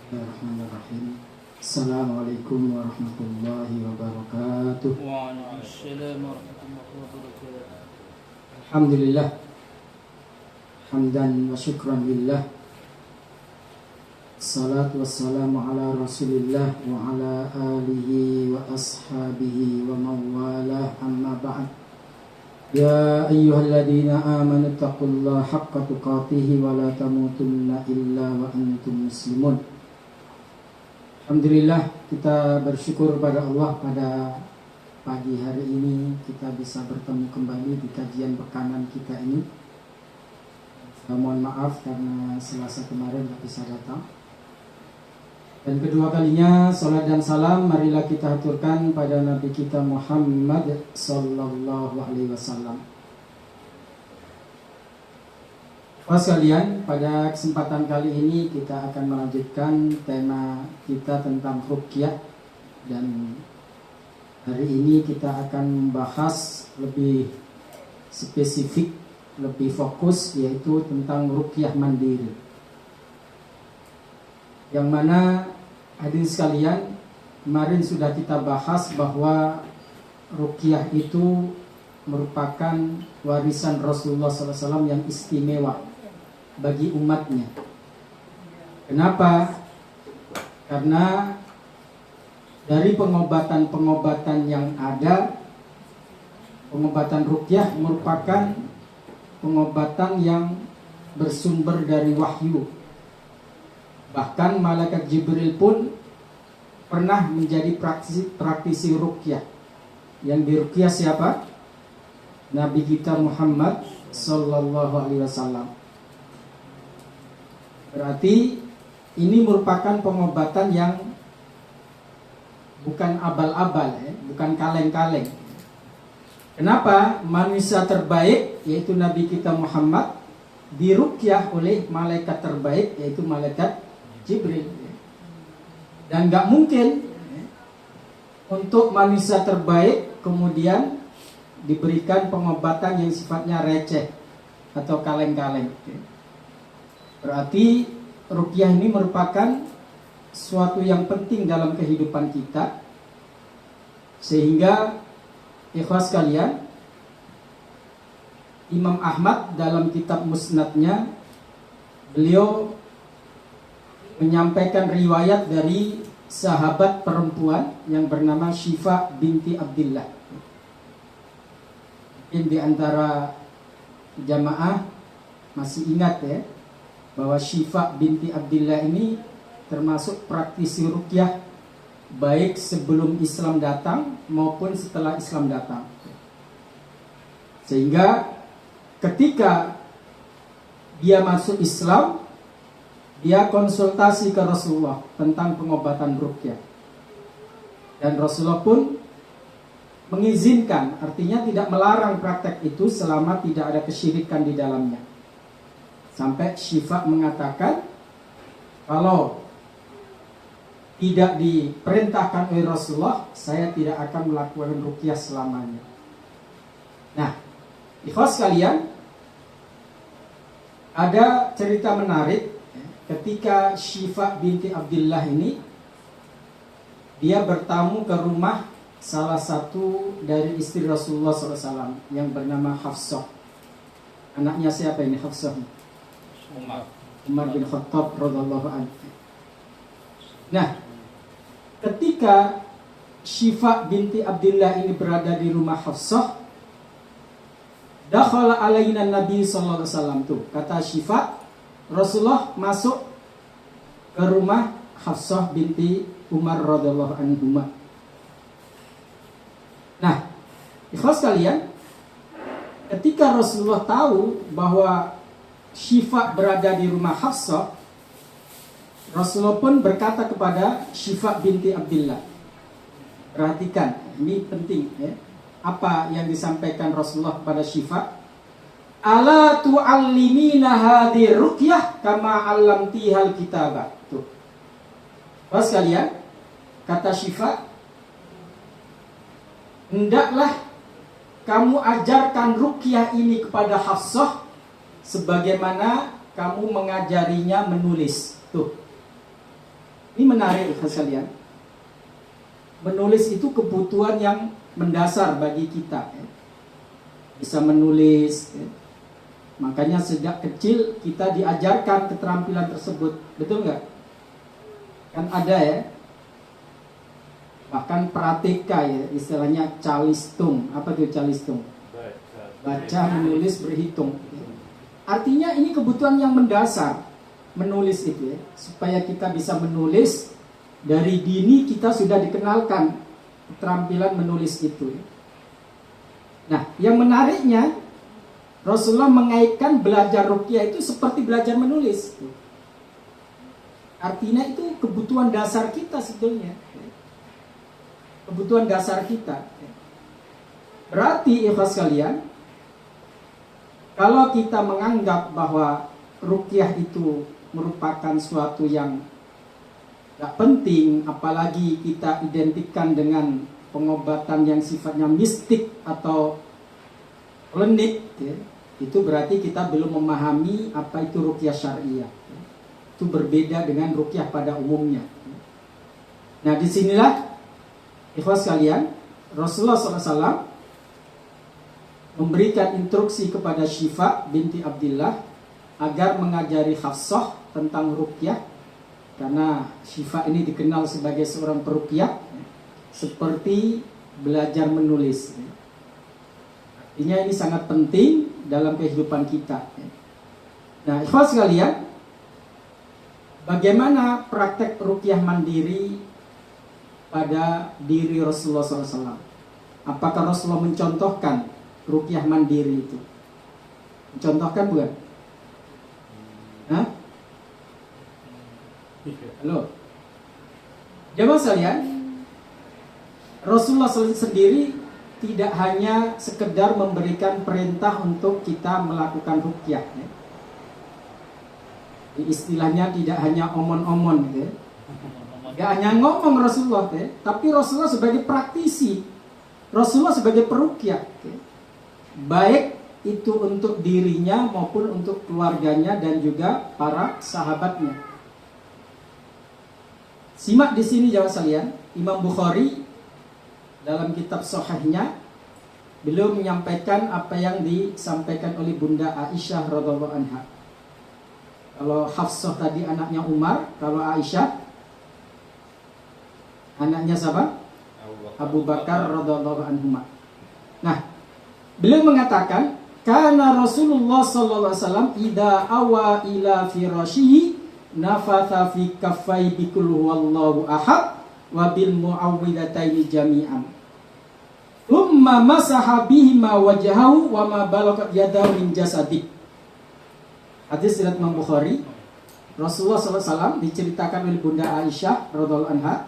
Bismillahirrahmanirrahim. Assalamualaikum warahmatullahi wabarakatuh. Waalaikumsalam warahmatullahi wabarakatuh. Alhamdulillah, hamdan wa syukran lillah. Salatu wassalamu ala rasulillah wa ala alihi wa ashabihi wa mawalah, amma ba'd. Ya ayyuhalladzina amanu taqullaha haqqa tuqatih wa la tamutunna illa wa antum muslimun. Alhamdulillah, kita bersyukur pada Allah pada pagi hari ini kita bisa bertemu kembali di kajian pekanan kita ini. Mohon maaf karena Selasa kemarin tak bisa datang. Dan kedua kalinya salat dan salam marilah kita haturkan pada Nabi kita Muhammad sallallahu alaihi wasallam. Pas kalian, pada kesempatan kali ini kita akan melanjutkan tema kita tentang ruqyah, dan hari ini kita akan membahas lebih spesifik, lebih fokus, yaitu tentang ruqyah mandiri. Yang mana hadirin sekalian, kemarin sudah kita bahas bahwa ruqyah itu merupakan warisan Rasulullah SAW yang istimewa bagi umatnya. Kenapa? Karena dari pengobatan-pengobatan yang ada, pengobatan ruqyah merupakan pengobatan yang bersumber dari wahyu. Bahkan malaikat Jibril pun pernah menjadi praktisi ruqyah. Yang diruqyah siapa? Nabi kita Muhammad sallallahu alaihi wasallam. Berarti ini merupakan pengobatan yang bukan abal-abal, bukan kaleng-kaleng. Kenapa? Manusia terbaik yaitu Nabi kita Muhammad diruqyah oleh malaikat terbaik yaitu malaikat Jibril. Dan gak mungkin untuk manusia terbaik kemudian diberikan pengobatan yang sifatnya receh atau kaleng-kaleng. Berarti ruqyah ini merupakan suatu yang penting dalam kehidupan kita, sehingga ikhwas kalian, Imam Ahmad dalam kitab Musnadnya, beliau menyampaikan riwayat dari sahabat perempuan yang bernama Syifa binti Abdillah. Mungkin di antara jamaah masih ingat ya, bahwa Syifa binti Abdillah ini termasuk praktisi ruqyah baik sebelum Islam datang maupun setelah Islam datang. Sehingga ketika dia masuk Islam, dia konsultasi ke Rasulullah tentang pengobatan ruqyah. Dan Rasulullah pun mengizinkan, artinya tidak melarang praktek itu selama tidak ada kesyirikan di dalamnya. Sampai Syifa mengatakan, kalau tidak diperintahkan oleh Rasulullah, saya tidak akan melakukan ruqyah selamanya. Nah, ikhwas sekalian, ada cerita menarik ketika Syifa binti Abdillah ini, dia bertamu ke rumah salah satu dari istri Rasulullah SAW yang bernama Hafsah. Anaknya siapa ini Hafsah? Umar bin Khattab radhiyallahu anhu. Nah, ketika Syifa binti Abdillah ini berada di rumah Hafsah, dakhala alaina Nabi sallallahu alaihi wasallam, tuh kata Syifa, Rasulullah masuk ke rumah Hafsah binti Umar radhiyallahu anhu. Nah, ikhwas kalian, ketika Rasulullah tahu bahwa Syifa berada di rumah Hafsah, Rasulullah pun berkata kepada Syifa binti Abdillah. Perhatikan, ini penting ya. Apa yang disampaikan Rasulullah kepada Syifa? Ala tu'allimina hadhi ruqyah kama 'allamtihal kitabah. Tuh. Pas kalian, kata Syifa, hendaklah kamu ajarkan ruqyah ini kepada Hafsah sebagaimana kamu mengajarinya menulis. Tuh. Ini menarik sekalian. Menulis itu kebutuhan yang mendasar bagi kita. Bisa menulis. Makanya sejak kecil kita diajarkan keterampilan tersebut. Betul nggak? Kan ada ya. Bahkan pratika ya, istilahnya calistung. Apa itu calistung? Baca, menulis, berhitung. Artinya ini kebutuhan yang mendasar. Menulis itu ya. Supaya kita bisa menulis, dari dini kita sudah dikenalkan keterampilan menulis itu. Nah, yang menariknya Rasulullah mengaitkan belajar ruqyah itu seperti belajar menulis. Artinya itu kebutuhan dasar kita sebetulnya. Kebutuhan dasar kita. Berarti ikhlas kalian, kalau kita menganggap bahwa ruqyah itu merupakan suatu yang gak penting, apalagi kita identikkan dengan pengobatan yang sifatnya mistik atau klinik, ya, itu berarti kita belum memahami apa itu ruqyah syariah. Itu berbeda dengan ruqyah pada umumnya. Nah, disinilah ikhwas kalian, Rasulullah SAW memberikan instruksi kepada Syifa binti Abdillah agar mengajari Hafsah tentang ruqyah, karena Syifa ini dikenal sebagai seorang peruqyah, seperti belajar menulis. Artinya ini sangat penting dalam kehidupan kita. Nah, ikhwas sekalian, bagaimana praktek ruqyah mandiri pada diri Rasulullah SAW? Apakah Rasulullah mencontohkan ruqyah mandiri itu? Mencontohkan bukan? Hah? Halo? Jamaah sekalian, Rasulullah sendiri tidak hanya sekedar memberikan perintah untuk kita melakukan ruqyah, ya. Istilahnya tidak hanya omon-omon, ya. Gak hanya ngomong Rasulullah, ya. Tapi Rasulullah sebagai praktisi, Rasulullah sebagai peruqyah, ya. Baik itu untuk dirinya maupun untuk keluarganya dan juga para sahabatnya. Simak di sini jamaah sekalian, Imam Bukhari dalam kitab Sahihnya beliau menyampaikan apa yang disampaikan oleh Bunda Aisyah radhiallahu anha. Kalau Hafsah tadi anaknya Umar, kalau Aisyah anaknya siapa? Abu Bakar radhiallahu anhu. Nah, beliau mengatakan, karena Rasulullah sallallahu alaihi wasallam idza awa ila firashihi nafatha fi kaffai bikul huwallahu ahad wa bil muawwidataini jami'an. Thumma masaha bihima wajhahu wa ma balagha yadahu min jasadik. Hadis riwayat Imam Bukhari. Rasulullah sallallahu alaihi wasallam diceritakan oleh Bunda Aisyah radhiallahu anha,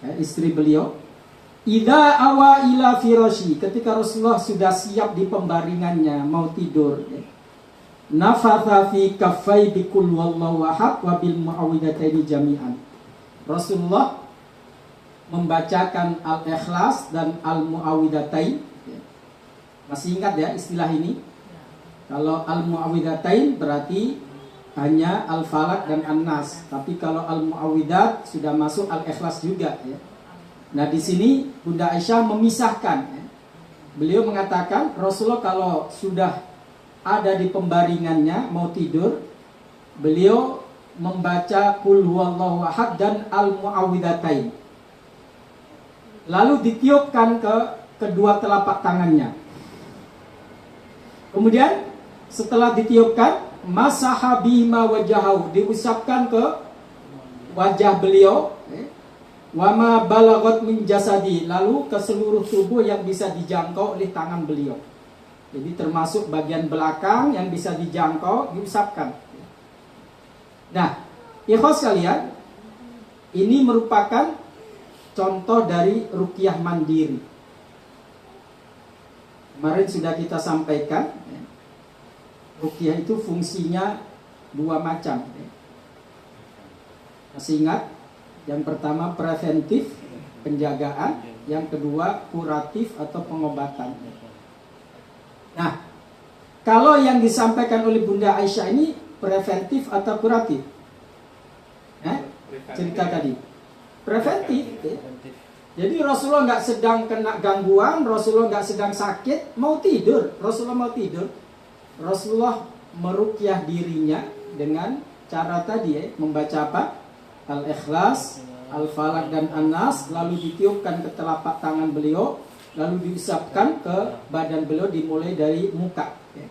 ya, istri beliau, idza awa ila firashi, ketika Rasulullah sudah siap di pembaringannya mau tidur, ya. Nafatha fi kaffai bikul wallahu ahad wa bil muawwidataini jami'an. Rasulullah membacakan Al-Ikhlas dan Al-Muawwidatain. Masih ingat ya istilah ini? Kalau Al-Muawwidatain berarti hanya Al-Falaq dan An-Nas. Tapi kalau Al-Muawwidat sudah masuk Al-Ikhlas juga, ya. Nah, di sini Bunda Aisyah memisahkan, ya. Beliau mengatakan Rasulullah kalau sudah ada di pembaringannya mau tidur, beliau membaca Qul huwallahu ahad dan Al-Muawwidatain. Lalu ditiupkan ke kedua telapak tangannya. Kemudian setelah ditiupkan, masaha bima wajahu, diusapkan ke wajah beliau, wama balagot min jasadi, lalu ke seluruh tubuh yang bisa dijangkau oleh tangan beliau. Jadi termasuk bagian belakang yang bisa dijangkau diusapkan. Nah, ikhwas sekalian, ini merupakan contoh dari ruqyah mandiri. Kemarin sudah kita sampaikan, ya, ruqyah itu fungsinya dua macam. Ya. Masih ingat? Yang pertama preventif, penjagaan. Yang kedua kuratif atau pengobatan. Nah, kalau yang disampaikan oleh Bunda Aisyah ini preventif atau kuratif? cerita tadi. Preventif. Ya. Preventif. Jadi Rasulullah nggak sedang kena gangguan, Rasulullah nggak sedang sakit, mau tidur. Rasulullah meruqyah dirinya dengan cara tadi ya, membaca apa? Al-Ikhlas, Al-Falaq dan An-Nas, lalu ditiupkan ke telapak tangan beliau, lalu diusapkan ke badan beliau dimulai dari muka. Ya.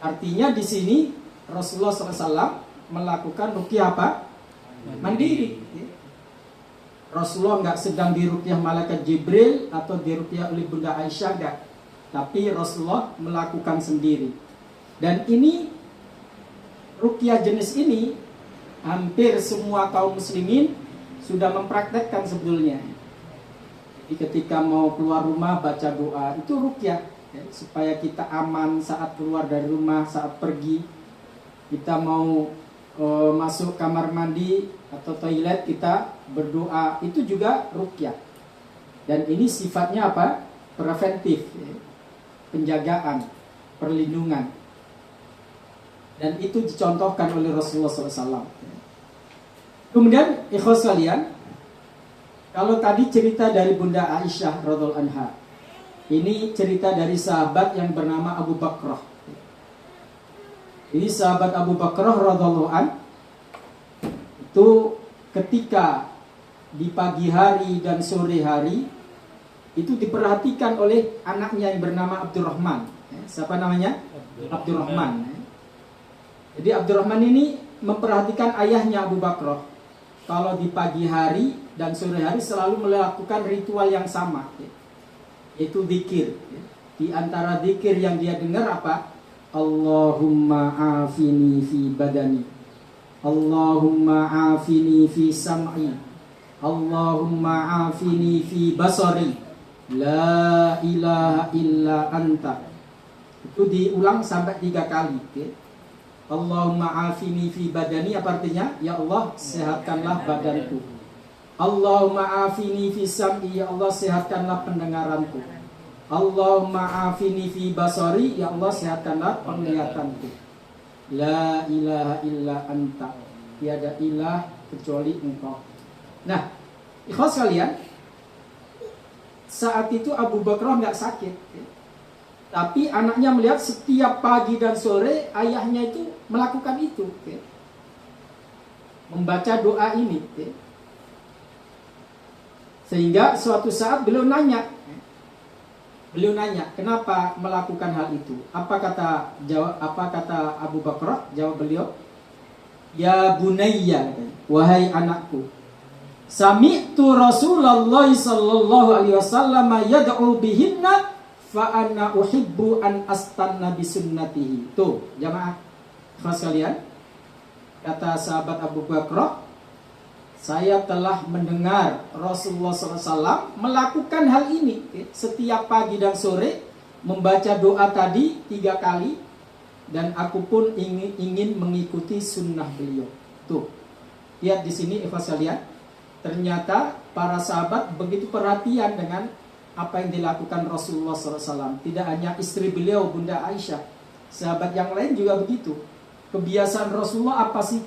Artinya di sini Rasulullah SAW melakukan ruqyah apa? Mandiri. Ya. Rasulullah nggak sedang diruqyah malaikat Jibril atau diruqyah oleh Bunda Aisyah, enggak. Tapi Rasulullah melakukan sendiri. Dan ini ruqyah jenis ini hampir semua kaum muslimin sudah mempraktekkan sebetulnya. Jadi ketika mau keluar rumah baca doa itu ruqyah ya, supaya kita aman saat keluar dari rumah, saat pergi. Kita mau masuk kamar mandi atau toilet kita berdoa, itu juga ruqyah. Dan ini sifatnya apa? Preventif ya. Penjagaan, perlindungan. Dan itu dicontohkan oleh Rasulullah SAW. Kemudian ikhwas sekalian, kalau tadi cerita dari Bunda Aisyah radhiyallahu anha, ini cerita dari sahabat yang bernama Abu Bakrah. Ini sahabat Abu Bakrah radhiyallahu an, itu ketika di pagi hari dan sore hari itu diperhatikan oleh anaknya yang bernama Abdurrahman. Siapa namanya? Abdurrahman. Jadi Abdurrahman ini memperhatikan ayahnya Abu Bakrah. Kalau di pagi hari dan sore hari selalu melakukan ritual yang sama, yaitu zikir. Di antara zikir yang dia dengar apa? Allahumma afini fi badani, Allahumma afini fi sam'i, Allahumma afini fi basari, la ilaha illa anta. Itu diulang sampai 3 kali. Allahumma afini fi badani, apa artinya? Ya Allah, sehatkanlah badanku. Allahumma afini fi sam'i, ya Allah, sehatkanlah pendengaranku. Allahumma afini fi basari, ya Allah, sehatkanlah penglihatanku. La ilaha illa anta, tiada ilah kecuali engkau. Nah, ikhwas sekalian, saat itu Abu Bakrah nggak sakit, tapi anaknya melihat setiap pagi dan sore ayahnya itu melakukan itu, membaca doa ini, sehingga suatu saat beliau nanya, kenapa melakukan hal itu? Apa kata Abu Bakrah? Jawab beliau, ya bunayya, wahai anakku, sami'tu Rasulullah sallallahu alaihi wasallam yad'u bihinna fa anna uhibbu an astanna bi sunnatihi. Tuh, jamaah sekalian, kata sahabat Abu Bakrah, saya telah mendengar Rasulullah SAW melakukan hal ini setiap pagi dan sore, membaca doa tadi 3 kali, dan aku pun ingin mengikuti sunnah beliau. Tuh, lihat di sini ikhwas sekalian, ternyata para sahabat begitu perhatian dengan apa yang dilakukan Rasulullah SAW. Tidak hanya istri beliau Bunda Aisyah, sahabat yang lain juga begitu. Kebiasaan Rasulullah apa sih?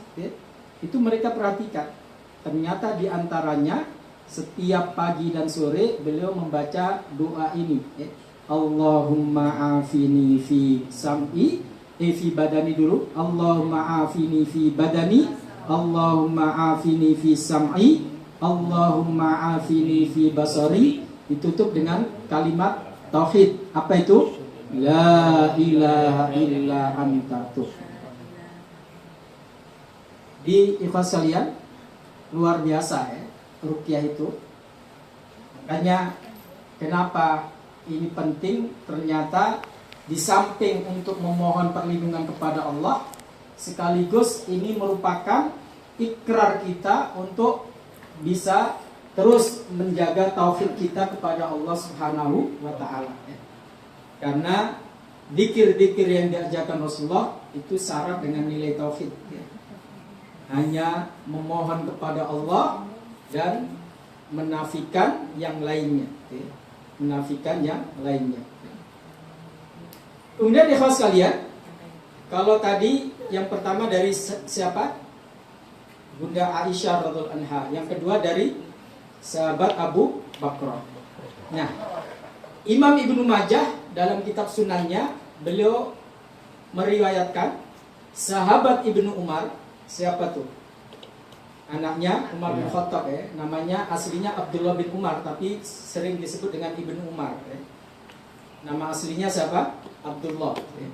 Itu mereka perhatikan. Ternyata diantaranya setiap pagi dan sore beliau membaca doa ini. Allahumma afini fi sam'i, fi badani dulu. Allahumma afini fi badani, Allahumma afini fi sam'i, Allahumma afini fi basari. Ditutup dengan kalimat tauhid. Apa itu? La ilaha illa anta. Di ikhlas sekalian, luar biasa ya ruqyah itu. Makanya kenapa ini penting? Ternyata di samping untuk memohon perlindungan kepada Allah, sekaligus ini merupakan ikrar kita untuk bisa terus menjaga tauhid kita kepada Allah Subhanahu wa taala ya. Karena zikir-zikir yang diajarkan Rasulullah itu syarat dengan nilai tauhid ya. Hanya memohon kepada Allah dan menafikan yang lainnya, menafikan yang lainnya. Kemudian ikhwas sekalian, kalau tadi yang pertama dari siapa? Bunda Aisyah radhiallahu anha. Yang kedua dari sahabat Abu Bakar. Nah, Imam Ibnu Majah dalam kitab Sunannya beliau meriwayatkan sahabat Ibnu Umar. Siapa tuh? Anaknya Umar bin Khattab ya. Namanya aslinya Abdullah bin Umar, tapi sering disebut dengan Ibnu Umar ya. Nama aslinya siapa? Abdullah ya.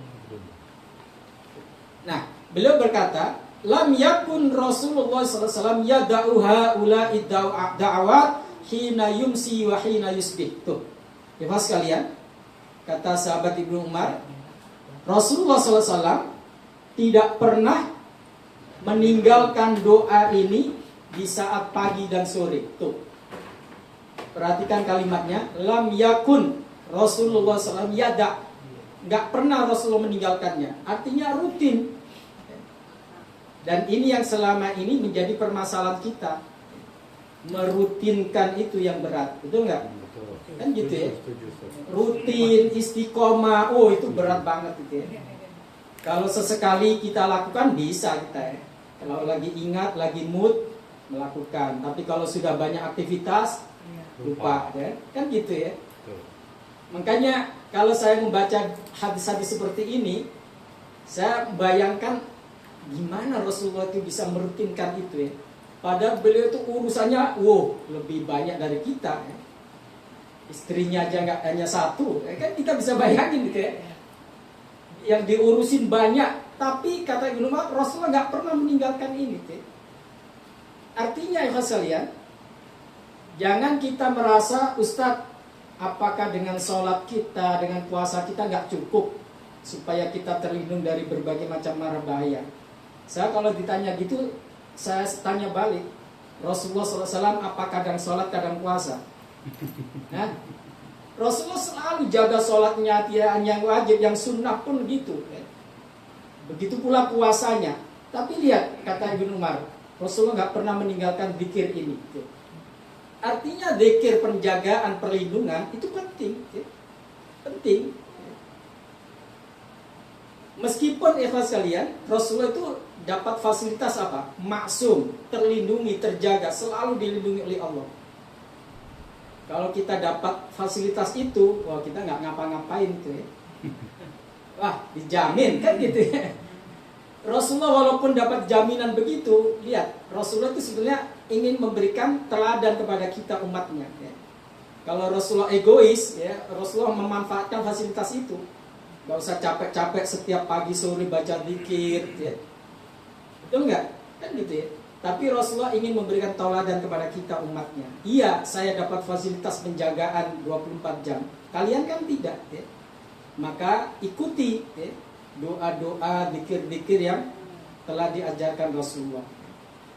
Nah, beliau berkata, lam yakun Rasulullah SAW yada'u ha'ula'i da'awat hina yumsi wa hina yusbih. Tuh, hafaz sekalian. Kata sahabat Ibnu Umar, Rasulullah SAW tidak pernah meninggalkan doa ini di saat pagi dan sore. Tuh, perhatikan kalimatnya. Lam yakun Rasulullah SAW yada'. Nggak pernah Rasulullah meninggalkannya. Artinya rutin. Dan ini yang selama ini menjadi permasalahan kita. Merutinkan itu yang berat. Betul nggak? Kan gitu ya. Rutin, istiqomah. Oh, itu berat banget gitu ya. Kalau sesekali kita lakukan bisa kita ya. Kalau lagi ingat, lagi mood, melakukan. Tapi kalau sudah banyak aktivitas, lupa ya. Kan gitu ya. Makanya kalau saya membaca hadis-hadis seperti ini, saya bayangkan gimana Rasulullah itu bisa merutinkan itu ya. Padahal beliau itu urusannya lebih banyak dari kita ya. Istrinya aja nggak hanya satu ya, kan kita bisa bayangin gitu ya. Yang diurusin banyak, tapi kata Ibnu Umar, Rasulullah nggak pernah meninggalkan ini gitu ya. Artinya ya kalian, jangan kita merasa Ustadz, apakah dengan sholat kita, dengan puasa kita nggak cukup supaya kita terlindung dari berbagai macam mara bahaya. Saya kalau ditanya gitu, saya tanya balik, Rasulullah SAW apa kadang sholat, kadang puasa? Nah, Rasulullah selalu jaga sholatnya, yang wajib, yang sunnah pun gitu. Begitu pula puasanya. Tapi lihat, kata Ibnu Umar, Rasulullah nggak pernah meninggalkan zikir ini. Artinya zikir penjagaan, perlindungan itu penting. Penting. Meskipun ikhlas kalian, Rasulullah itu dapat fasilitas apa? Maksum, terlindungi, terjaga, selalu dilindungi oleh Allah. Kalau kita dapat fasilitas itu, wah kita nggak ngapa-ngapain tuh ya. Wah, dijamin kan gitu ya. Rasulullah walaupun dapat jaminan begitu, lihat, Rasulullah itu sebenarnya ingin memberikan teladan kepada kita umatnya ya. Kalau Rasulullah egois ya, Rasulullah memanfaatkan fasilitas itu. Gak usah capek-capek setiap pagi sore baca zikir ya. Betul nggak? Kan gitu ya. Tapi Rasulullah ingin memberikan tauladan kepada kita umatnya. Iya, saya dapat fasilitas penjagaan 24 jam. Kalian kan tidak ya. Maka ikuti ya, doa-doa, zikir-zikir yang telah diajarkan Rasulullah.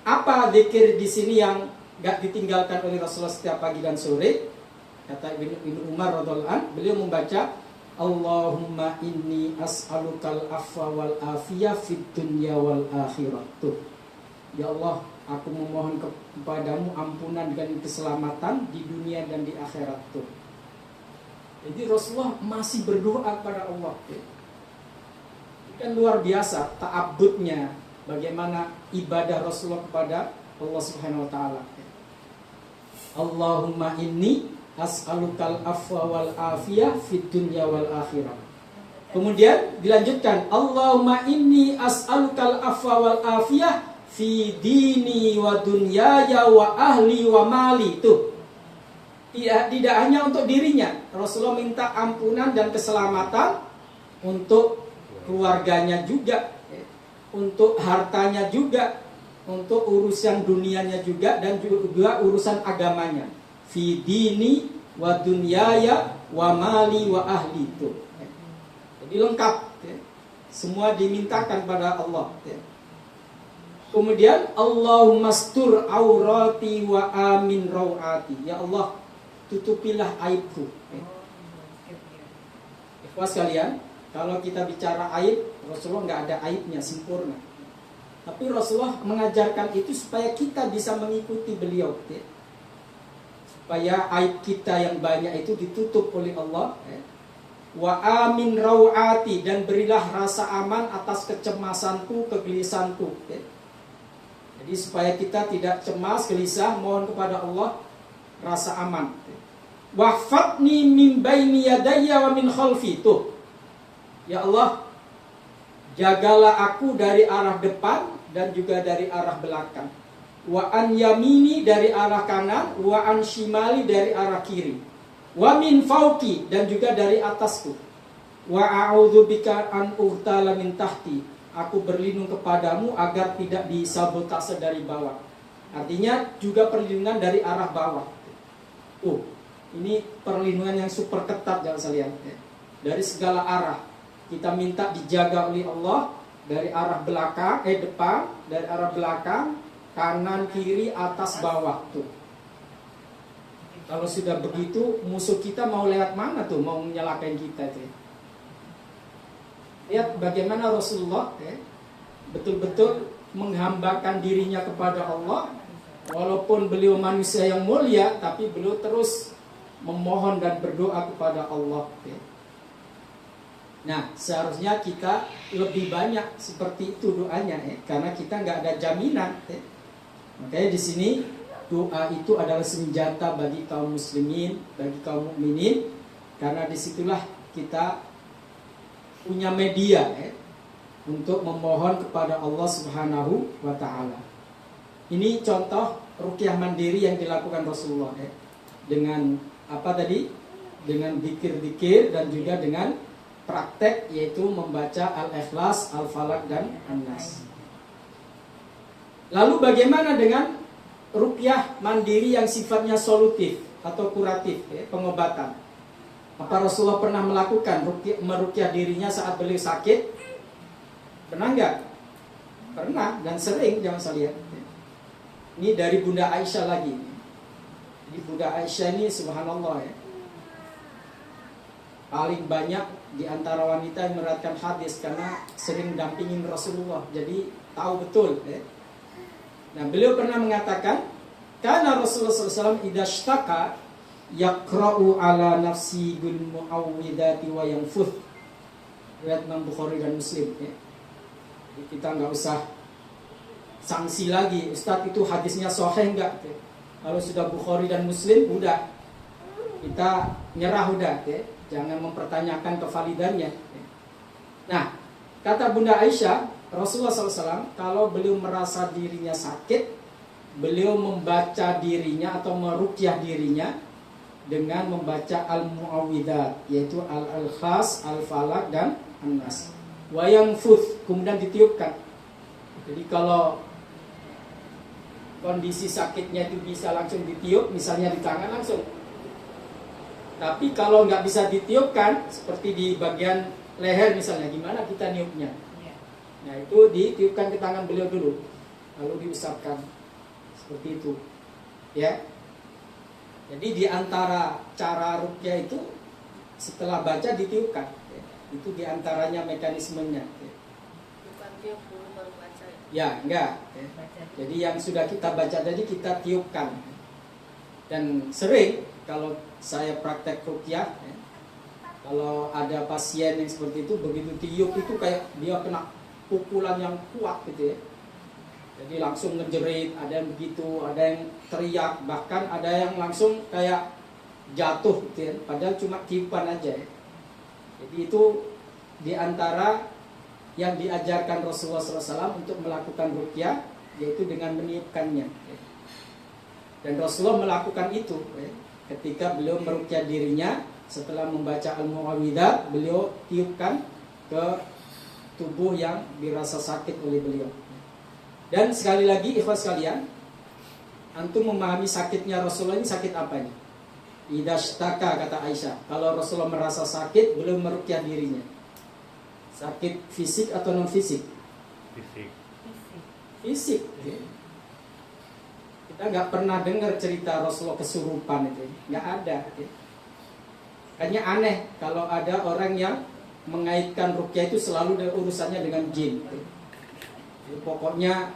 Apa zikir di sini yang gak ditinggalkan oleh Rasulullah setiap pagi dan sore? Kata Ibnu Umar radhiallahu anhu, beliau membaca Allahumma inni as'alukal afwa wal afiyah fid dunya wal akhirah. Tuh. Ya Allah, aku memohon kepadamu ampunan dan keselamatan di dunia dan di akhirat. Tuh. Jadi Rasulullah masih berdoa kepada Allah. Ya. Kan luar biasa ta'abbudnya, bagaimana ibadah Rasulullah kepada Allah Subhanahu wa taala. Allahumma inni as'alukal afwa wal afiyah fid dunya wal akhirah. Kemudian dilanjutkan, Allahumma inni as'alukal afwa wal afiyah fi dini wa dunyaya wa ahli wa mali. Tuh. Tidak hanya untuk dirinya, Rasulullah minta ampunan dan keselamatan untuk keluarganya juga, untuk hartanya juga, untuk urusan dunianya juga, dan juga urusan agamanya. Fi dini wa dunyaya wa mali wa ahli. Itu. Jadi lengkap. Semua dimintakan pada Allah. Kemudian Allahumma stur aurati wa amin rawati. Ya Allah, tutupilah aibku. Ikhwas kalian, kalau kita bicara aib, Rasulullah nggak ada aibnya, sempurna. Tapi Rasulullah mengajarkan itu supaya kita bisa mengikuti beliau. Supaya aib kita yang banyak itu ditutup oleh Allah. Wa amin rawati, dan berilah rasa aman atas kecemasanku, kegelisahanku. Jadi supaya kita tidak cemas, gelisah, mohon kepada Allah rasa aman. Wahfadni min baini yadayya wa min khalfi. Tuh. Ya Allah, jagalah aku dari arah depan dan juga dari arah belakang. Wa an yamini dari arah kanan, wa an shimali dari arah kiri. Wa min fauqi dan juga dari atasku. Wa a'udzubika an urtala min tahti. Aku berlindung kepadamu agar tidak disabotase dari bawah. Artinya juga perlindungan dari arah bawah. Ini perlindungan yang super ketat jangan sekalian. Dari segala arah kita minta dijaga oleh Allah, dari arah belakang, depan, dari arah belakang, kanan, kiri, atas, bawah tuh. Kalau sudah begitu, musuh kita mau lewat mana tuh, mau menyalahkan kita tuh. Lihat bagaimana Rasulullah betul-betul menghambakan dirinya kepada Allah. Walaupun beliau manusia yang mulia, tapi beliau terus memohon dan berdoa kepada Allah. Nah, seharusnya kita lebih banyak seperti itu doanya, karena kita nggak ada jaminan. Makanya di sini doa itu adalah senjata bagi kaum muslimin, bagi kaum mukminin, karena disitulah kita punya media untuk memohon kepada Allah Subhanahu wa Ta'ala. Ini contoh ruqyah mandiri yang dilakukan Rasulullah dengan apa tadi? Dengan zikir-zikir dan juga dengan praktek, yaitu membaca Al-Ikhlas, Al-Falaq dan An-Nas. Lalu bagaimana dengan ruqyah mandiri yang sifatnya solutif atau kuratif, pengobatan? Apa Rasulullah pernah melakukan meruqyah dirinya saat beliau sakit? Pernah enggak? Pernah dan sering, jangan saya lihat. Ini dari Bunda Aisyah lagi. Jadi Bunda Aisyah ini subhanallah paling banyak di antara wanita yang meriwayatkan hadis karena sering dampingin Rasulullah. Jadi tahu betul. Nah, beliau pernah mengatakan, karena Rasulullah SAW idza ishtaka yaqra'u ala nafsi bil muawwidati wa yanfuth. Riwayat Imam Bukhari dan Muslim. Jadi kita nggak usah sanksi lagi, Ustadz itu hadisnya sahih enggak? Kalau sudah Bukhari dan Muslim, udah kita nyerah udah, jangan mempertanyakan kevalidannya. Nah, kata Bunda Aisyah, Rasulullah SAW kalau beliau merasa dirinya sakit, beliau membaca dirinya atau meruqyah dirinya dengan membaca al-muawwidat, yaitu al-ikhlas, al-falaq dan an-nas. Wa yanfuth, kemudian ditiupkan. Jadi kalau kondisi sakitnya itu bisa langsung ditiup, misalnya di tangan langsung. Tapi kalau nggak bisa ditiupkan, seperti di bagian leher misalnya, gimana kita niupnya? Nah, itu ditiupkan ke tangan beliau dulu, lalu diusapkan seperti itu, ya. Jadi di antara cara ruqyah itu setelah baca ditiupkan, itu di antaranya mekanismenya. Bukan tiup dulu baru baca. Ya, enggak. Jadi yang sudah kita baca tadi kita tiupkan. Dan sering kalau saya praktek ruqyah, kalau ada pasien yang seperti itu, begitu tiup itu kayak dia kena pukulan yang kuat gitu ya. Jadi langsung ngejerit, ada yang begitu, ada yang teriak, bahkan ada yang langsung kayak jatuh gitu ya. Padahal cuma tiupan aja ya. Jadi itu diantara yang diajarkan Rasulullah SAW untuk melakukan ruqyah, yaitu dengan meniupkannya. Dan Rasulullah melakukan itu ketika beliau meruqyah dirinya setelah membaca al-muawwidat, beliau tiupkan ke tubuh yang dirasa sakit oleh beliau. Dan sekali lagi ikhwas sekalian, antum memahami sakitnya Rasulullah ini sakit apa ini? Idashtaka, kata Aisyah, kalau Rasulullah merasa sakit, beliau meruqyah dirinya. Sakit fisik atau non fisik? Fisik. Fisik. Kita nggak pernah dengar cerita Rasulullah kesurupan itu, nggak ada. Kayaknya aneh kalau ada orang yang mengaitkan ruqyah itu selalu urusannya dengan jin. Jadi pokoknya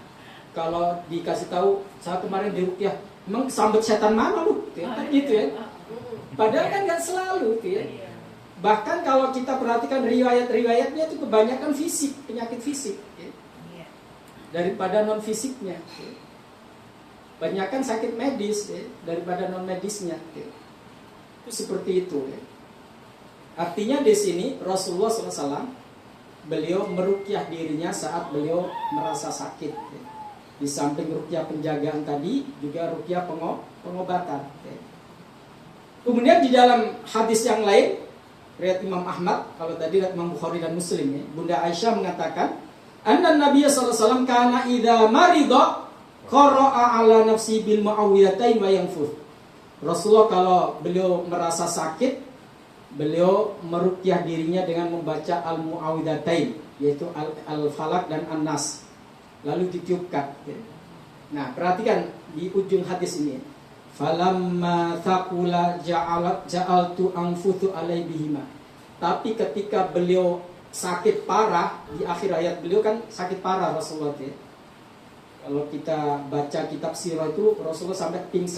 kalau dikasih tahu, saya kemarin di ruqyah, emang sambet setan mana lu? Kan gitu ya. Padahal kan nggak selalu, ya. Bahkan kalau kita perhatikan riwayat-riwayatnya itu kebanyakan fisik, penyakit fisik. Ya. daripada non fisiknya. Banyakkan sakit medis daripada non medisnya. Itu seperti itu. Artinya di sini Rasulullah SAW beliau meruqyah dirinya saat beliau merasa sakit. Di samping ruqyah penjagaan tadi juga ruqyah pengobatan. Kemudian di dalam hadis yang lain riwayat Imam Ahmad, kalau tadi riwayat Imam Bukhari dan Muslim Bunda Aisyah mengatakan, anna Nabiy sallallahu alaihi wasallam kana idza marida qara'a ala nafsi bil muawwidhatain wa yanfuth. Rasulullah kalau beliau merasa sakit, beliau meruqyah dirinya dengan membaca al-muawwidhatain, yaitu al-falaq dan an-nas, lalu ditiupkan. Nah, perhatikan di ujung hadis ini. Falamma thaqula ja'altu anfuthu alaihima. Tapi ketika beliau sakit parah, di akhir ayat beliau kan sakit parah Rasulullah. Kalau kita baca kitab sirah itu Rasulullah sampai pingsan